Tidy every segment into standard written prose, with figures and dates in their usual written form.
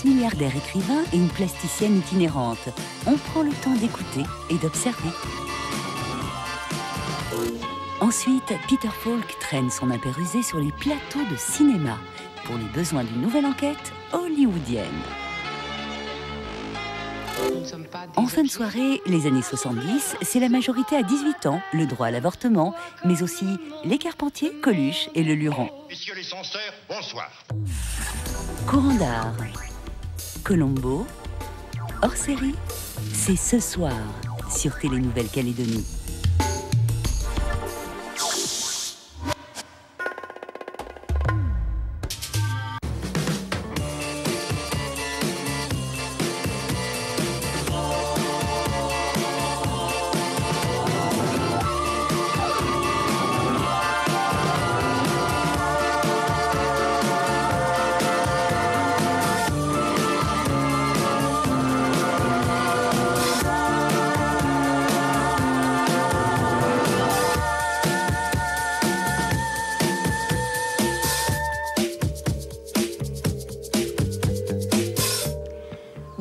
ex-milliardaire écrivain et une plasticienne itinérante. On prend le temps d'écouter et d'observer. Ensuite, Peter Falk traîne son impérusé sur les plateaux de cinéma pour les besoins d'une nouvelle enquête hollywoodienne. En fin de soirée, les années 70, c'est la majorité à 18 ans, le droit à l'avortement, mais aussi les Carpentier, Coluche et le Luron. Messieurs les censeurs, bonsoir. Courant d'art, Colombo, hors série, c'est ce soir sur Télé Nouvelle-Calédonie.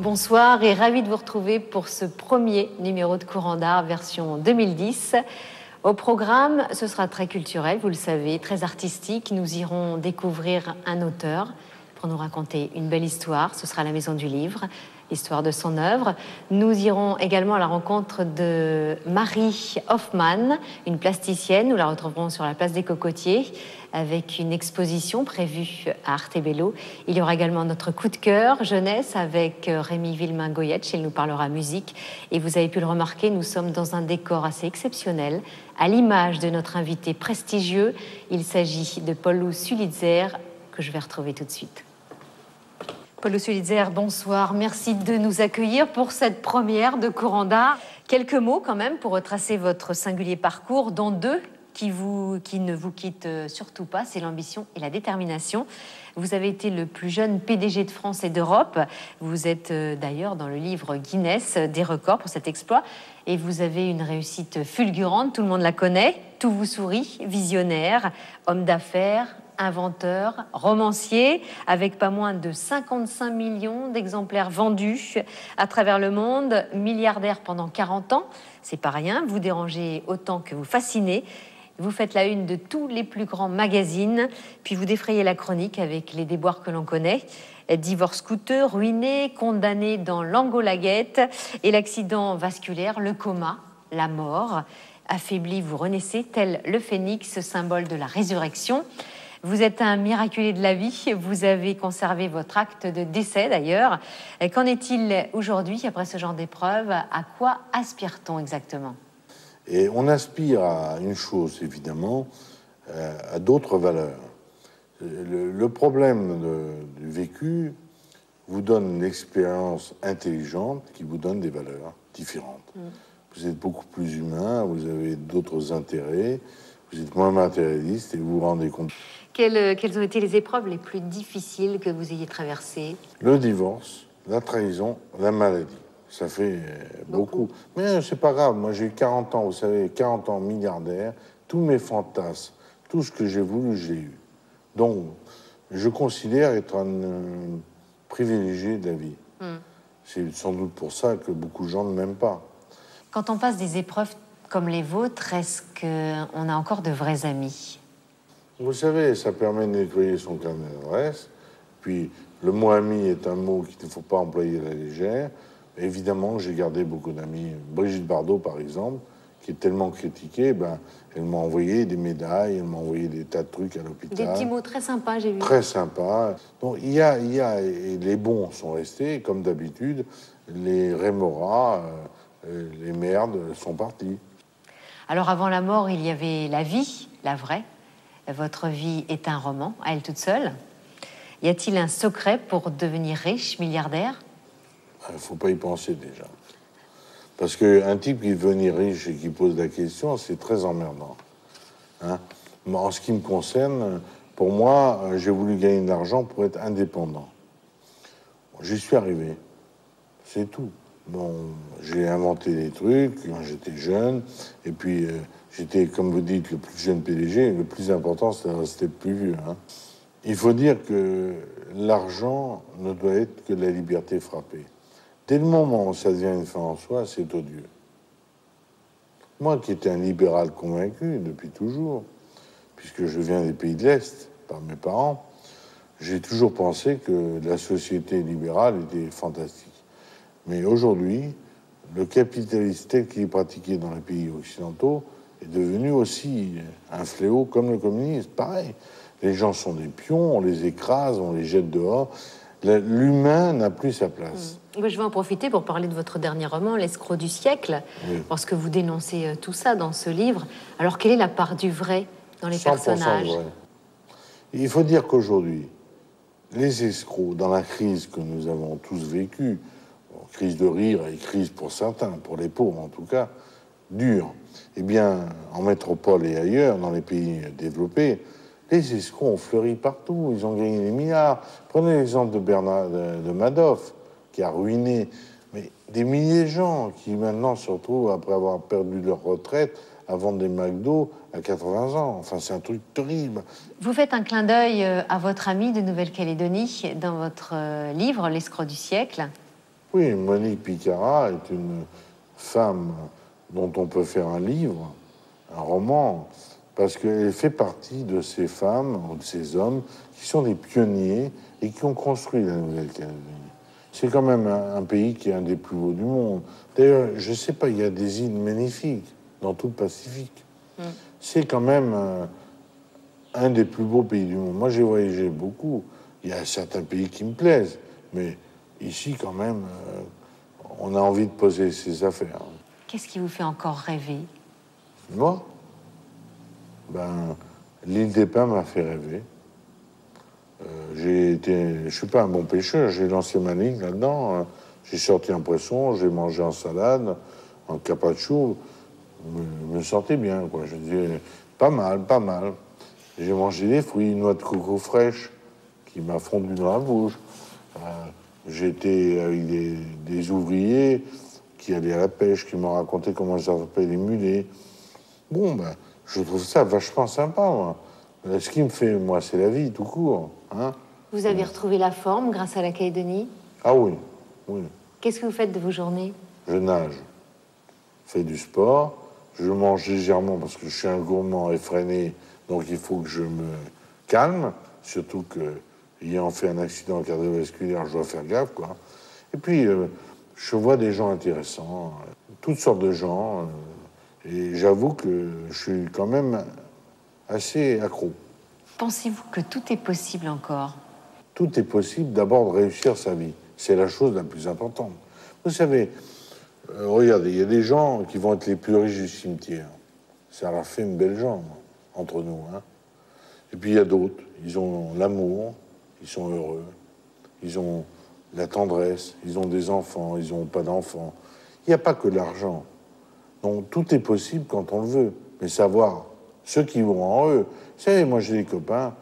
Bonsoir et ravi de vous retrouver pour ce premier numéro de Courant d'art version 2010. Au programme, ce sera très culturel, vous le savez, très artistique. Nous irons découvrir un auteur pour nous raconter une belle histoire. Ce sera la Maison du Livre, l'histoire de son œuvre. Nous irons également à la rencontre de Marie Hoffmann, une plasticienne. Nous la retrouverons sur la place des Cocotiers avec une exposition prévue à Artebello. Il y aura également notre coup de cœur jeunesse avec Rémi Villemain-Goyetch. Il nous parlera musique. Et vous avez pu le remarquer, nous sommes dans un décor assez exceptionnel, à l'image de notre invité prestigieux. Il s'agit de Paul Sulitzer, que je vais retrouver tout de suite. Paul Sulitzer, bonsoir. Merci de nous accueillir pour cette première de Courant d'art. Quelques mots quand même pour retracer votre singulier parcours, dont deux qui ne vous quittent surtout pas, c'est l'ambition et la détermination. Vous avez été le plus jeune PDG de France et d'Europe. Vous êtes d'ailleurs dans le livre Guinness des records pour cet exploit. Et vous avez une réussite fulgurante, tout le monde la connaît. Tout vous sourit, visionnaire, homme d'affaires, inventeur, romancier, avec pas moins de 55 millions d'exemplaires vendus à travers le monde, milliardaire pendant 40 ans. C'est pas rien, vous dérangez autant que vous fascinez. Vous faites la une de tous les plus grands magazines, puis vous défrayez la chronique avec les déboires que l'on connaît. Divorce coûteux, ruiné, condamné dans l'Angolaguette et l'accident vasculaire, le coma, la mort. Affaibli, vous renaissez, tel le phénix, symbole de la résurrection. Vous êtes un miraculé de la vie, vous avez conservé votre acte de décès d'ailleurs. Qu'en est-il aujourd'hui après ce genre d'épreuve? À quoi aspire-t-on exactement? Et on aspire à une chose, évidemment, à d'autres valeurs. Le problème du vécu vous donne une expérience intelligente qui vous donne des valeurs différentes. Vous êtes beaucoup plus humain, vous avez d'autres intérêts, vous êtes moins matérialiste et vous vous rendez compte. Quelles ont été les épreuves les plus difficiles que vous ayez traversées? Le divorce, la trahison, la maladie. Ça fait beaucoup. Mais c'est pas grave. Moi, j'ai eu 40 ans, vous savez, 40 ans milliardaire. Tous mes fantasmes, tout ce que j'ai voulu, j'ai eu. Donc, je considère être un privilégié de la vie. C'est sans doute pour ça que beaucoup de gens ne m'aiment pas. Quand on passe des épreuves comme les vôtres, est-ce qu'on a encore de vrais amis? Vous savez, ça permet de nettoyer son carnet d'adresse. Puis, le mot ami est un mot qu'il ne faut pas employer à la légère. Évidemment, j'ai gardé beaucoup d'amis. Brigitte Bardot, par exemple, qui est tellement critiquée, elle m'a envoyé des médailles, elle m'a envoyé des tas de trucs à l'hôpital. Des petits mots très sympas, j'ai vu. Très sympas. Donc, et les bons sont restés, comme d'habitude. Les rémoras, les merdes sont partis. Alors, avant la mort, il y avait la vie, la vraie. Votre vie est un roman, à elle toute seule. Y a-t-il un secret pour devenir riche, milliardaire? Il ne faut pas y penser déjà. Parce qu'un type qui veut devenir riche et qui pose la question, c'est très emmerdant. Hein? En ce qui me concerne, pour moi, j'ai voulu gagner de l'argent pour être indépendant. J'y suis arrivé. C'est tout. Bon, j'ai inventé des trucs quand j'étais jeune. Et puis, j'étais, comme vous dites, le plus jeune PDG. Le plus important, c'était de rester le plus vieux. Hein? Il faut dire que l'argent ne doit être que la liberté frappée. Dès le moment où ça devient une fin en soi, c'est odieux. Moi qui étais un libéral convaincu depuis toujours, puisque je viens des pays de l'Est, par mes parents, j'ai toujours pensé que la société libérale était fantastique. Mais aujourd'hui, le capitalisme tel qu'il est pratiqué dans les pays occidentaux est devenu aussi un fléau comme le communisme. Pareil, les gens sont des pions, on les écrase, on les jette dehors. L'humain n'a plus sa place. Je vais en profiter pour parler de votre dernier roman, L'escroc du siècle, parce que vous dénoncez tout ça dans ce livre. Alors, quelle est la part du vrai dans les personnages? Vrai. Il faut dire qu'aujourd'hui, les escrocs, dans la crise que nous avons tous vécue, crise de rire et crise pour certains, pour les pauvres en tout cas, dure, eh bien, en métropole et ailleurs, dans les pays développés, les escrocs ont fleuri partout, ils ont gagné des milliards. Prenez l'exemple de Madoff, qui a ruiné des milliers de gens qui maintenant se retrouvent, après avoir perdu leur retraite, à vendre des McDo à 80 ans. Enfin, c'est un truc terrible. Vous faites un clin d'œil à votre ami de Nouvelle-Calédonie dans votre livre, L'escroc du siècle. Oui, Monique Picara est une femme dont on peut faire un livre, un roman, parce qu'elle fait partie de ces femmes ou de ces hommes qui sont des pionniers et qui ont construit la Nouvelle-Calédonie. C'est quand même un pays qui est un des plus beaux du monde. D'ailleurs, je ne sais pas, il y a des îles magnifiques dans tout le Pacifique. C'est quand même un des plus beaux pays du monde. Moi, j'ai voyagé beaucoup. Il y a certains pays qui me plaisent, mais ici, quand même, on a envie de poser ses affaires. Qu'est-ce qui vous fait encore rêver? Moi? L'île des Pins m'a fait rêver. Je suis pas un bon pêcheur, j'ai lancé ma ligne là-dedans, j'ai sorti un poisson, j'ai mangé en salade, en carpaccio, je me sentais bien, quoi. Je disais, pas mal, pas mal. J'ai mangé des fruits, une noix de coco fraîche qui m'a fondu dans la bouche. J'étais avec des ouvriers qui allaient à la pêche, qui m'ont raconté comment ils attrapaient les mulets. Bon, je trouve ça vachement sympa, moi. Ce qui me fait, moi, c'est la vie, tout court. Hein. Vous avez retrouvé la forme grâce à la Calédonie? Ah oui, oui. Qu'est-ce que vous faites de vos journées? Je nage, je fais du sport, je mange légèrement parce que je suis un gourmand effréné, donc il faut que je me calme, surtout que, ayant fait un accident cardiovasculaire, je dois faire gaffe, quoi. Et puis, je vois des gens intéressants, toutes sortes de gens, et j'avoue que je suis quand même assez accro. Pensez-vous que tout est possible encore? Tout est possible d'abord de réussir sa vie. C'est la chose la plus importante. Vous savez, regardez, il y a des gens qui vont être les plus riches du cimetière. Ça leur fait une belle jambe entre nous. Hein. Et puis il y a d'autres, ils ont l'amour, ils sont heureux, ils ont la tendresse, ils ont des enfants, ils n'ont pas d'enfants. Il n'y a pas que l'argent. Donc tout est possible quand on le veut. Mais savoir ceux qui vont en eux. Vous savez, moi j'ai des copains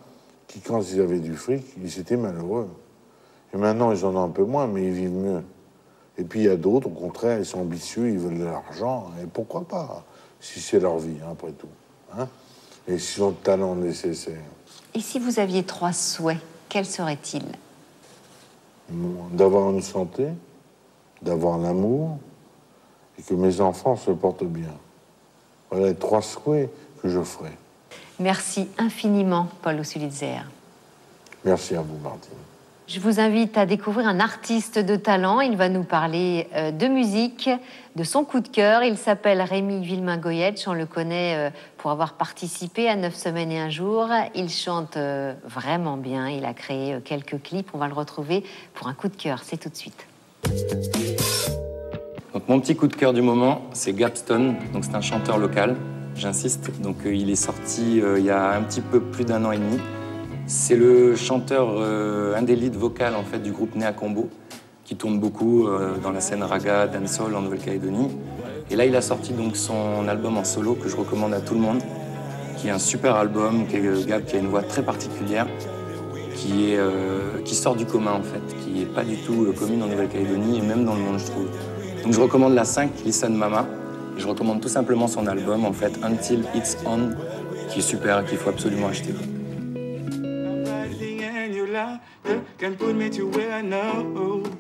qui, quand ils avaient du fric, ils étaient malheureux. Et maintenant, ils en ont un peu moins, mais ils vivent mieux. Et puis il y a d'autres, au contraire, ils sont ambitieux, ils veulent de l'argent. Et pourquoi pas, si c'est leur vie, hein, après tout. Hein, et s'ils ont le talent nécessaire. Et si vous aviez 3 souhaits, quels seraient-ils? D'avoir une santé, d'avoir l'amour, et que mes enfants se portent bien. Voilà les 3 souhaits que je ferai. Merci infiniment, Paul Osulitzer. Merci à vous, Martine. Je vous invite à découvrir un artiste de talent. Il va nous parler de musique, de son coup de cœur. Il s'appelle Rémi Villemain-Goyetch. On le connaît pour avoir participé à 9 semaines et un jour. Il chante vraiment bien. Il a créé quelques clips. On va le retrouver pour un coup de cœur. C'est tout de suite. Donc, mon petit coup de cœur du moment, c'est Gapstone. Donc, c'est un chanteur local. J'insiste. Donc, il est sorti il y a un petit peu plus d'1 an et demi. C'est le chanteur, un des leads vocales en fait, du groupe Néa Combo, qui tourne beaucoup dans la scène raga, dancehall en Nouvelle-Calédonie. Et là, il a sorti donc son album en solo que je recommande à tout le monde, qui est un super album, Gab qui a une voix très particulière, qui sort du commun en fait, qui n'est pas du tout commune en Nouvelle-Calédonie et même dans le monde, je trouve. Donc je recommande la 5, Listen Mama, et je recommande tout simplement son album en fait, Until It's On, qui est super, qu'il faut absolument acheter. can put me to where I know.